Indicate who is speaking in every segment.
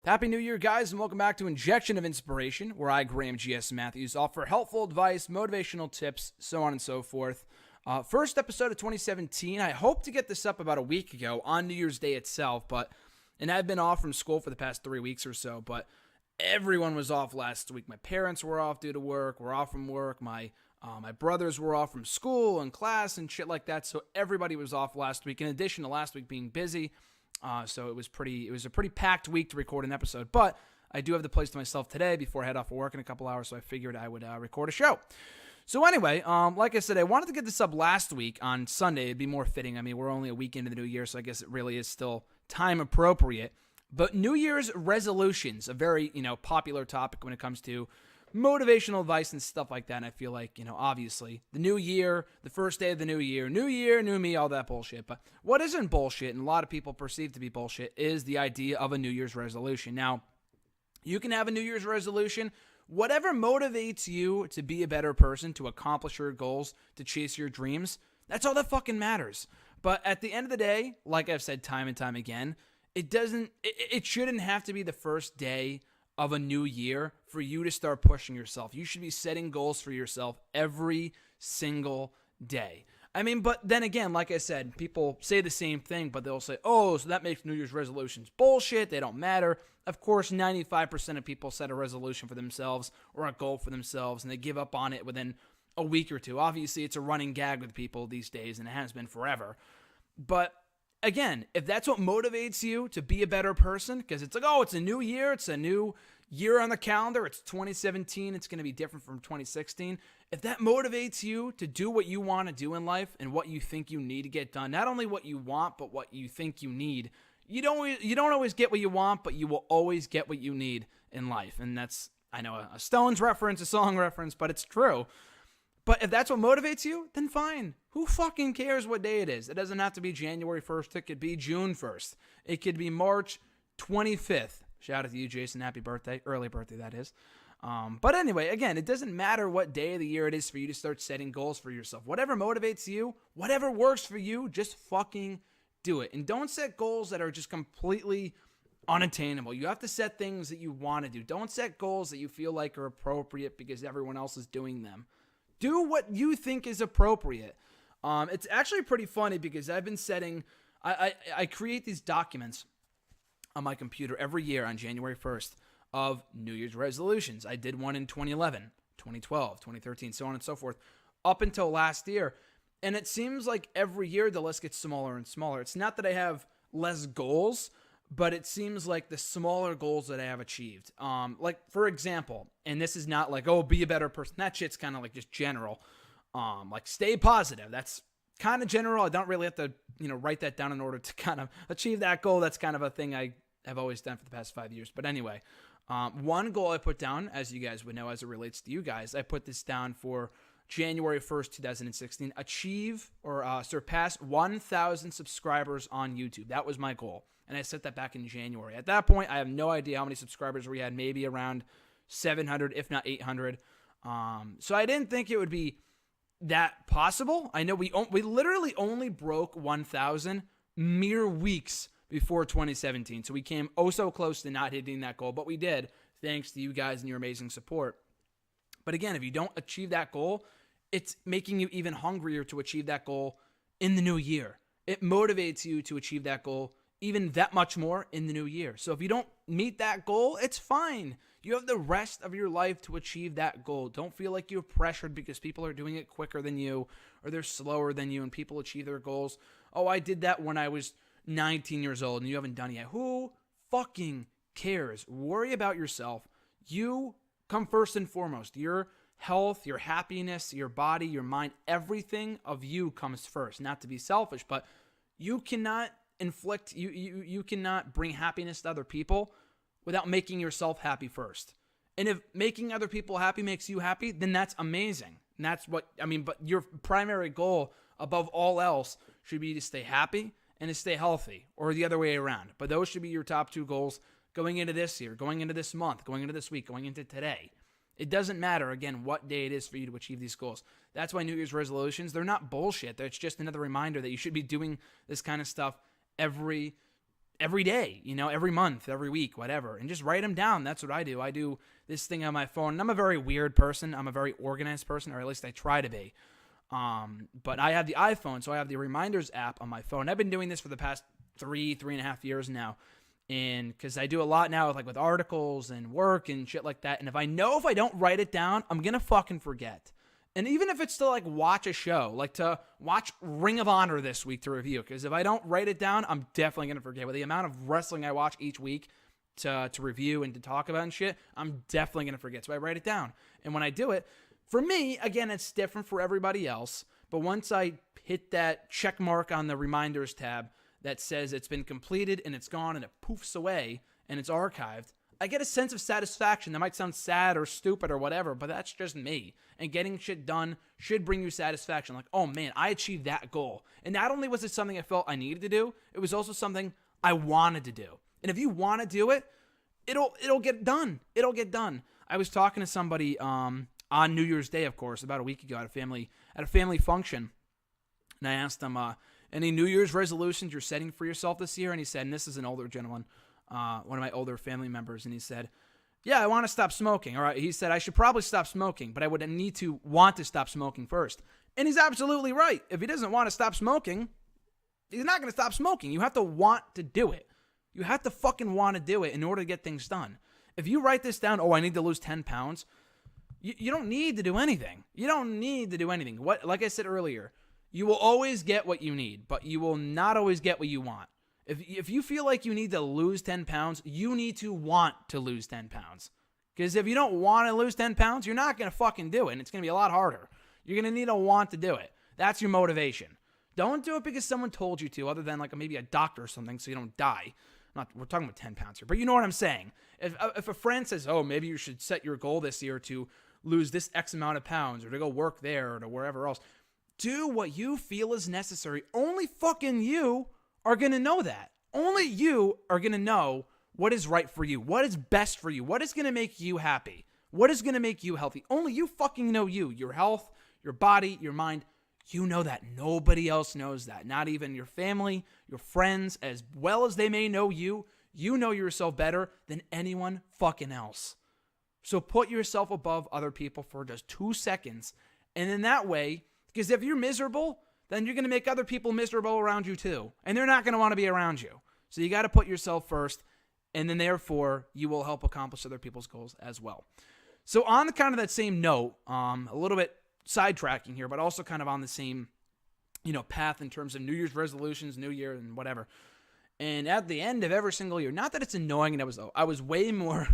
Speaker 1: Happy New Year, guys, and welcome back to Injection of Inspiration, where I, Graham G.S. Matthews, offer helpful advice, motivational tips, so on and so forth. First episode of 2017. I hope to get this up about a week ago on New Year's Day itself, and I've been off from school for the past 3 weeks or so, but everyone was off last week. My parents were off due to work, were off from work, my brothers were off from school and class and shit like that, so everybody was off last week, in addition to last week being busy. So it was a pretty packed week to record an episode, but I do have the place to myself today before I head off for work in a couple hours, so I figured I would record a show. So anyway, like I said, I wanted to get this up last week on Sunday. It'd be more fitting. I mean, we're only a week into the new year, so I guess it really is still time appropriate. But New Year's resolutions, a very, popular topic when it comes to motivational advice and stuff like that. And I feel like, obviously, the new year, the first day of the new year, new me, all that bullshit. But what isn't bullshit, and a lot of people perceive to be bullshit, is the idea of a New Year's resolution. Now, you can have a New Year's resolution. Whatever motivates you to be a better person, to accomplish your goals, to chase your dreams, that's all that fucking matters. But at the end of the day, like I've said time and time again, it shouldn't have to be the first day of a new year for you to start pushing yourself. You should be setting goals for yourself every single day. I mean, but then again, like I said, people say the same thing, but they'll say, oh, so that makes New Year's resolutions bullshit. They don't matter. Of course, 95% of people set a resolution for themselves or a goal for themselves, and they give up on it within a week or two. Obviously, it's a running gag with people these days, and it has been forever. But again, if that's what motivates you to be a better person, because it's like, oh, it's a new year, it's a new year on the calendar, it's 2017, it's going to be different from 2016. If that motivates you to do what you want to do in life and what you think you need to get done, not only what you want, but what you think you need, you don't always get what you want, but you will always get what you need in life. And that's, I know, a Stones reference, a song reference, but it's true. But if that's what motivates you, then fine. Who fucking cares what day it is? It doesn't have to be January 1st. It could be June 1st. It could be March 25th. Shout out to you, Jason. Happy birthday. Early birthday, that is. But anyway, again, it doesn't matter what day of the year it is for you to start setting goals for yourself. Whatever motivates you, whatever works for you, just fucking do it. And don't set goals that are just completely unattainable. You have to set things that you want to do. Don't set goals that you feel like are appropriate because everyone else is doing them. Do what you think is appropriate. It's actually pretty funny because I've been setting, I create these documents on my computer every year on January 1st of New Year's resolutions. I did one in 2011, 2012, 2013, so on and so forth, up until last year. And it seems like every year the list gets smaller and smaller. It's not that I have less goals, but it seems like the smaller goals that I have achieved. Like, for example, and this is not like, oh, be a better person. That shit's kind of like just general. Like, stay positive. That's kind of general. I don't really have to, write that down in order to kind of achieve that goal. That's kind of a thing I have always done for the past 5 years. But anyway, one goal I put down, as you guys would know, as it relates to you guys, I put this down for January 1st, 2016, achieve or surpass 1,000 subscribers on YouTube. That was my goal. And I set that back in January. At that point, I have no idea how many subscribers we had, maybe around 700, if not 800. So I didn't think it would be that possible. I know we literally only broke 1,000 mere weeks before 2017. So we came oh so close to not hitting that goal, but we did, thanks to you guys and your amazing support. But again, if you don't achieve that goal, it's making you even hungrier to achieve that goal in the new year. It motivates you to achieve that goal even that much more in the new year. So if you don't meet that goal, it's fine. You have the rest of your life to achieve that goal. Don't feel like you're pressured because people are doing it quicker than you or they're slower than you and people achieve their goals. Oh, I did that when I was 19 years old and you haven't done it yet. Who fucking cares? Worry about yourself. You come first and foremost. Your health, your happiness, your body, your mind, everything of you comes first. Not to be selfish, but you cannot you cannot bring happiness to other people without making yourself happy first. And if making other people happy makes you happy, then that's amazing. And that's what, but your primary goal above all else should be to stay happy and to stay healthy, or the other way around. But those should be your top two goals going into this year, going into this month, going into this week, going into today. It doesn't matter, again, what day it is for you to achieve these goals. That's why New Year's resolutions, they're not bullshit. It's just another reminder that you should be doing this kind of stuff every every day, every month, every week, whatever, and just write them down. That's what I do. I do this thing on my phone, and I'm a very weird person. I'm a very organized person, or at least I try to be. But I have the iPhone, so I have the reminders app on my phone. I've been doing this for the past 3.5 years now. And because I do a lot now with articles and work and shit like that. And if I don't write it down, I'm going to fucking forget. And even if it's to watch a show, to watch Ring of Honor this week to review, because if I don't write it down, I'm definitely going to forget. With the amount of wrestling I watch each week to review and to talk about and shit, I'm definitely going to forget. So I write it down. And when I do it, for me, again, it's different for everybody else. But once I hit that check mark on the reminders tab that says it's been completed and it's gone and it poofs away and it's archived, I get a sense of satisfaction. That might sound sad or stupid or whatever, but that's just me. And getting shit done should bring you satisfaction. Oh man, I achieved that goal. And not only was it something I felt I needed to do, it was also something I wanted to do. And if you want to do it, it'll get done. It'll get done. I was talking to somebody on New Year's Day, of course, about a week ago at a family function. And I asked him, any New Year's resolutions you're setting for yourself this year? And he said, and this is an older gentleman, one of my older family members, and he said, yeah, I want to stop smoking. All right, he said, I should probably stop smoking, but I would need to want to stop smoking first. And he's absolutely right. If he doesn't want to stop smoking, he's not going to stop smoking. You have to want to do it. You have to fucking want to do it in order to get things done. If you write this down, I need to lose 10 pounds, you don't need to do anything. You don't need to do anything. Like I said earlier, you will always get what you need, but you will not always get what you want. If you feel like you need to lose 10 pounds, you need to want to lose 10 pounds. Because if you don't want to lose 10 pounds, you're not going to fucking do it, and it's going to be a lot harder. You're going to need to want to do it. That's your motivation. Don't do it because someone told you to, other than maybe a doctor or something, so you don't die. We're talking about 10 pounds here, but you know what I'm saying. If a friend says, maybe you should set your goal this year to lose this X amount of pounds, or to go work there, or to wherever else, do what you feel is necessary. Only fucking you are going to know that. Only you are going to know what is right for you, what is best for you, what is going to make you happy, what is going to make you healthy. Only you fucking know you, your health, your body, your mind. You know that. Nobody else knows that. Not even your family, your friends, as well as they may know you. You know yourself better than anyone fucking else. So put yourself above other people for just 2 seconds. And in that way, because if you're miserable, then you're going to make other people miserable around you too. And they're not going to want to be around you. So you got to put yourself first. And then therefore, you will help accomplish other people's goals as well. So on the kind of that same note, a little bit sidetracking here, but also kind of on the same, path in terms of New Year's resolutions, New Year and whatever. And at the end of every single year, not that it's annoying, and I was way more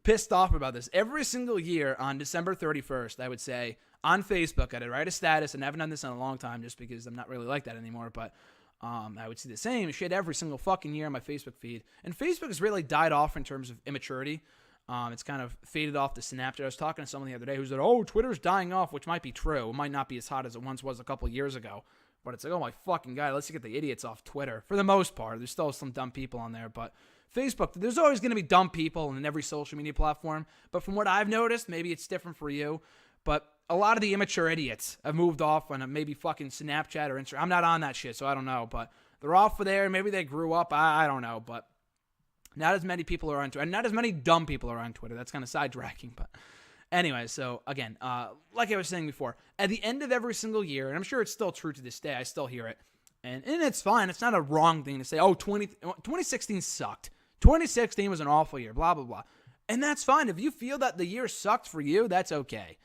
Speaker 1: pissed off about this. Every single year on December 31st, I would say on Facebook, I'd write a status, and I haven't done this in a long time just because I'm not really like that anymore, but I would see the same shit every single fucking year on my Facebook feed. And Facebook has really died off in terms of immaturity. It's kind of faded off to Snapchat. I was talking to someone the other day who said, Twitter's dying off, which might be true. It might not be as hot as it once was a couple years ago. But it's oh my fucking God, let's get the idiots off Twitter. For the most part, there's still some dumb people on there. But Facebook, there's always going to be dumb people in every social media platform. But from what I've noticed, maybe it's different for you, but a lot of the immature idiots have moved off on maybe fucking Snapchat or Instagram. I'm not on that shit, so I don't know. But they're off of there. Maybe they grew up. I don't know. But not as many people are on Twitter. And not as many dumb people are on Twitter. That's kind of sidetracking. But anyway, so again, like I was saying before, at the end of every single year, and I'm sure it's still true to this day, I still hear it. And it's fine. It's not a wrong thing to say, 2016 sucked. 2016 was an awful year, blah, blah, blah. And that's fine. If you feel that the year sucked for you, that's okay.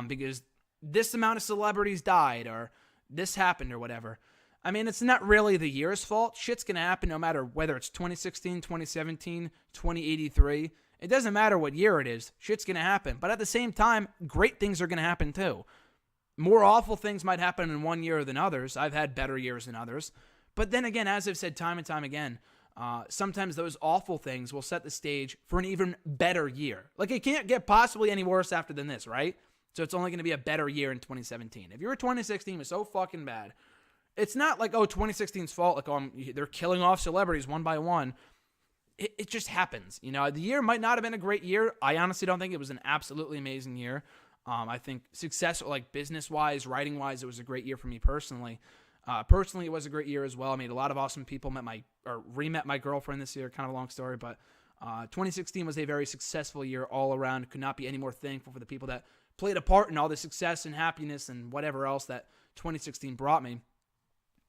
Speaker 1: Because this amount of celebrities died or this happened or whatever. I mean, it's not really the year's fault. Shit's going to happen no matter whether it's 2016, 2017, 2083. It doesn't matter what year it is. Shit's going to happen. But at the same time, great things are going to happen too. More awful things might happen in one year than others. I've had better years than others. But then again, as I've said time and time again, sometimes those awful things will set the stage for an even better year. Like, it can't get possibly any worse after than this, right? So it's only going to be a better year in 2017. If your 2016 was so fucking bad, it's not like, 2016's fault. Like, they're killing off celebrities one by one. It just happens. The year might not have been a great year. I honestly don't think it was an absolutely amazing year. I think success, like business-wise, writing-wise, it was a great year for me personally. Personally, it was a great year as well. I made a lot of awesome people, re-met my girlfriend this year, kind of a long story, but 2016 was a very successful year all around. Could not be any more thankful for the people that played a part in all the success and happiness and whatever else that 2016 brought me.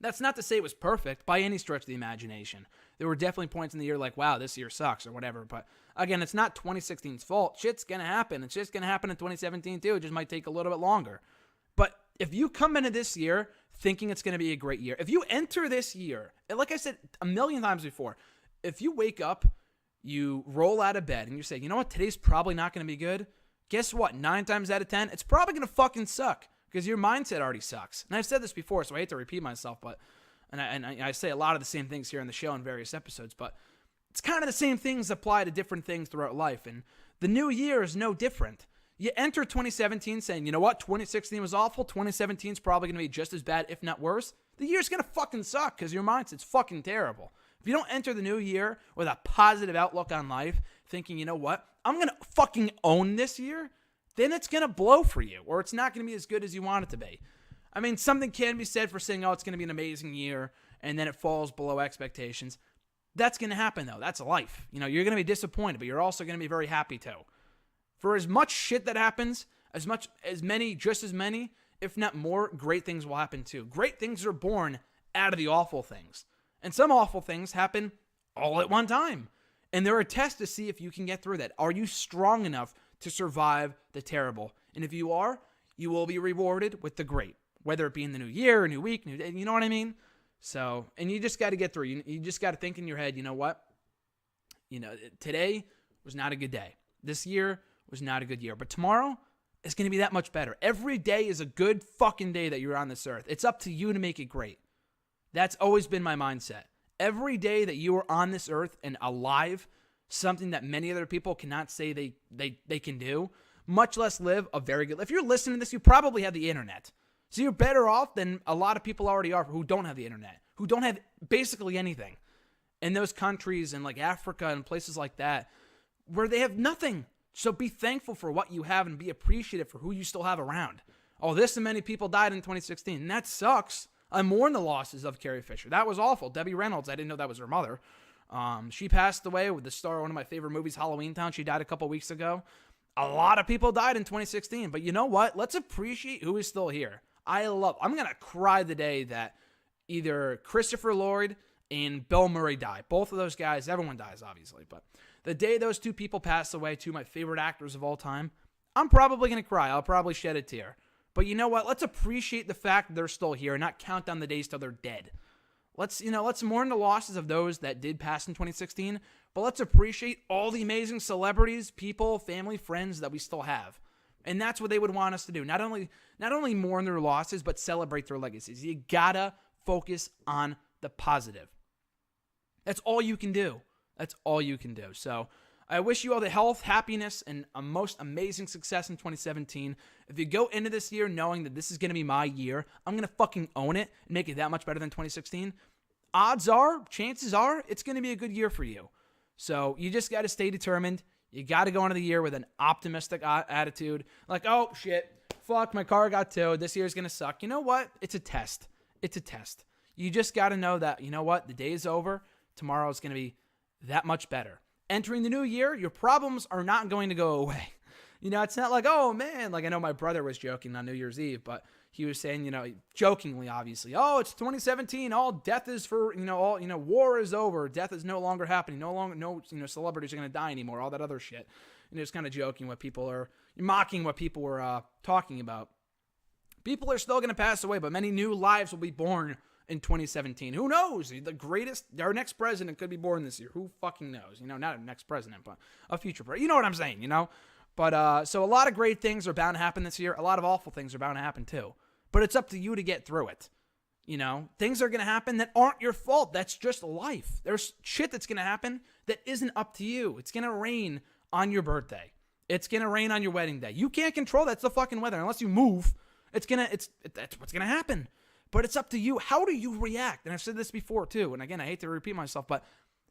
Speaker 1: That's not to say it was perfect by any stretch of the imagination. There were definitely points in the year like, wow, this year sucks or whatever. But again, it's not 2016's fault. Shit's going to happen. It's just going to happen in 2017 too. It just might take a little bit longer. But if you come into this year thinking it's going to be a great year, if you enter this year, and like I said a million times before, if you wake up, you roll out of bed and you say, you know what, today's probably not going to be good. Guess what? 9 times out of 10, it's probably going to fucking suck. Because your mindset already sucks. And I've said this before, so I hate to repeat myself, but I say a lot of the same things here on the show in various episodes, but it's kind of the same things apply to different things throughout life. And the new year is no different. You enter 2017 saying, you know what, 2016 was awful, 2017 is probably going to be just as bad, if not worse. The year's going to fucking suck because your mindset's fucking terrible. If you don't enter the new year with a positive outlook on life, thinking, you know what, I'm going to fucking own this year, then it's going to blow for you, or it's not going to be as good as you want it to be. I mean, something can be said for saying, oh, it's going to be an amazing year, and then it falls below expectations. That's going to happen, though. That's life. You know, you're going to be disappointed, but you're also going to be very happy, too. For as much shit that happens, just as many, if not more, great things will happen, too. Great things are born out of the awful things. And some awful things happen all at one time. And they're a test to see if you can get through that. Are you strong enough to survive the terrible? And if you are, you will be rewarded with the great, whether it be in the new year, a new week, new day, you know what I mean? So, and you just got to get through. You just got to think in your head, you know what? You know, today was not a good day. This year was not a good year. But tomorrow is going to be that much better. Every day is a good fucking day that you're on this earth. It's up to you to make it great. That's always been my mindset. Every day that you are on this earth and alive, something that many other people cannot say they can do, much less live a very good life. If you're listening to this, you probably have the internet. So you're better off than a lot of people already are who don't have the internet, who don't have basically anything. In those countries and like Africa and places like that where they have nothing. So be thankful for what you have and be appreciative for who you still have around. Oh, this many people died in 2016, and that sucks. I mourn the losses of Carrie Fisher. That was awful. Debbie Reynolds, I didn't know that was her mother. She passed away with the star of one of my favorite movies, Halloween Town. She died a couple weeks ago. A lot of people died in 2016, but you know what? Let's appreciate who is still here. I'm going to cry the day that either Christopher Lloyd and Bill Murray die. Both of those guys, everyone dies, obviously, but the day those two people pass away, two of my favorite actors of all time, I'm probably going to cry. I'll probably shed a tear. But you know what? Let's appreciate the fact that they're still here and not count down the days till they're dead. Let's mourn the losses of those that did pass in 2016, but let's appreciate all the amazing celebrities, people, family, friends that we still have. And that's what they would want us to do. Not only mourn their losses, but celebrate their legacies. You gotta focus on the positive. That's all you can do. That's all you can do. So I wish you all the health, happiness, and a most amazing success in 2017. If you go into this year knowing that this is going to be my year, I'm going to fucking own it and make it that much better than 2016, chances are, it's going to be a good year for you. So you just got to stay determined. You got to go into the year with an optimistic attitude. Like, oh, shit, fuck, my car got towed. This year's going to suck. You know what? It's a test. It's a test. You just got to know that, you know what? The day is over. Tomorrow is going to be that much better. Entering the new year, your problems are not going to go away. You know, it's not like, oh, man, like I know my brother was joking on New Year's Eve, but he was saying, you know, jokingly, obviously, oh, it's 2017, all death is for, war is over, death is no longer happening, no celebrities are going to die anymore, all that other shit. And it's kind of joking mocking what people were talking about. People are still going to pass away, but many new lives will be born in 2017. Who knows? Our next president could be born this year. Who fucking knows? You know, not a next president, but a future president. You know what I'm saying, you know? But, so a lot of great things are bound to happen this year. A lot of awful things are bound to happen too. But it's up to you to get through it. You know, things are going to happen that aren't your fault. That's just life. There's shit that's going to happen that isn't up to you. It's going to rain on your birthday. It's going to rain on your wedding day. You can't control that's the fucking weather. Unless you move, that's what's going to happen. But it's up to you. How do you react? And I've said this before too. And again, I hate to repeat myself, but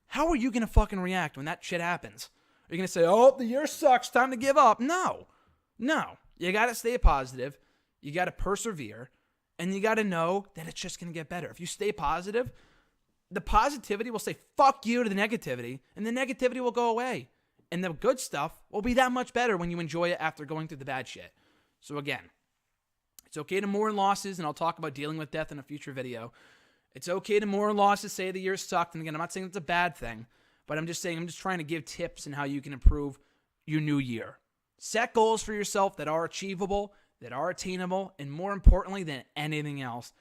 Speaker 1: how are you going to fucking react when that shit happens? Are you going to say, oh, the year sucks, time to give up? No. You got to stay positive. You got to persevere. And you got to know that it's just going to get better. If you stay positive, the positivity will say fuck you to the negativity, and the negativity will go away. And the good stuff will be that much better when you enjoy it after going through the bad shit. So again, it's okay to mourn losses, and I'll talk about dealing with death in a future video. It's okay to mourn losses, say the year sucked. And again, I'm not saying it's a bad thing, but I'm just trying to give tips on how you can improve your new year. Set goals for yourself that are achievable, that are attainable, and more importantly than anything else,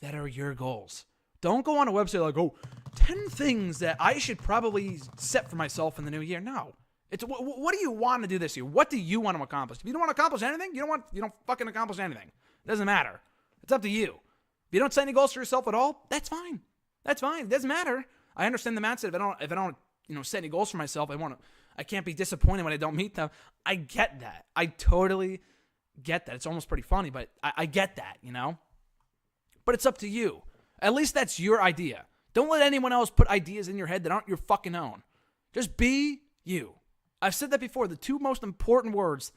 Speaker 1: that are your goals. Don't go on a website like, 10 things that I should probably set for myself in the new year. No. It's what do you want to do this year? What do you want to accomplish? If you don't want to accomplish anything, you don't fucking accomplish anything. It doesn't matter. It's up to you. If you don't set any goals for yourself at all, that's fine. That's fine. It doesn't matter. I understand the mindset. If I don't set any goals for myself, I can't be disappointed when I don't meet them. I get that. I totally get that. It's almost pretty funny, but I get that, But it's up to you. At least that's your idea. Don't let anyone else put ideas in your head that aren't your fucking own. Just be you. I've said that before. The two most important words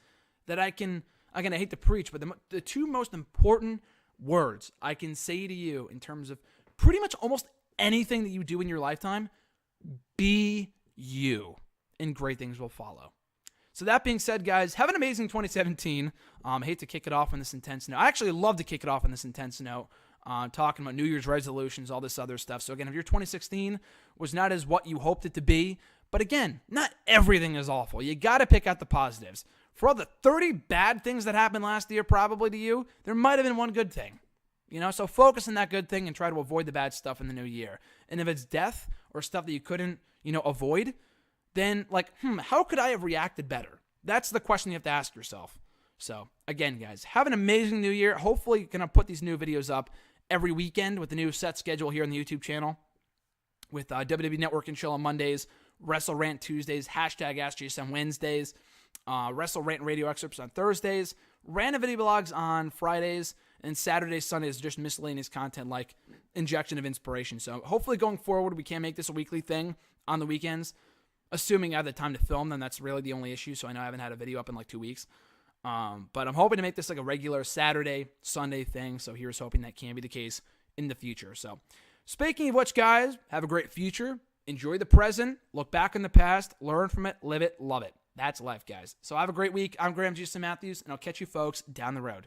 Speaker 1: that I hate to preach, but the two most important words I can say to you in terms of pretty much almost anything that you do in your lifetime, be you, and great things will follow. So that being said, guys, have an amazing 2017. I hate to kick it off on this intense note. I actually love to kick it off on this intense note, talking about New Year's resolutions, all this other stuff. So again, if your 2016 was not as what you hoped it to be, but again, not everything is awful. You got to pick out the positives. For all the 30 bad things that happened last year probably to you, there might have been one good thing. So focus on that good thing and try to avoid the bad stuff in the new year. And if it's death or stuff that you couldn't, avoid, then how could I have reacted better? That's the question you have to ask yourself. So again, guys, have an amazing new year. Hopefully going to put these new videos up every weekend with the new set schedule here on the YouTube channel with WWE Network and Chill on Mondays, Wrestle Rant Tuesdays, #AskJSM Wednesdays, Wrestle Rant Radio excerpts on Thursdays, random video blogs on Fridays, and Saturdays, Sundays, just miscellaneous content like injection of inspiration. So hopefully going forward, we can make this a weekly thing on the weekends, assuming I have the time to film them. That's really the only issue. So I know I haven't had a video up in like 2 weeks. But I'm hoping to make this like a regular Saturday, Sunday thing. So here's hoping that can be the case in the future. So speaking of which, guys, have a great future. Enjoy the present. Look back in the past. Learn from it. Live it. Love it. That's life, guys. So have a great week. I'm Graham G. Matthews, and I'll catch you folks down the road.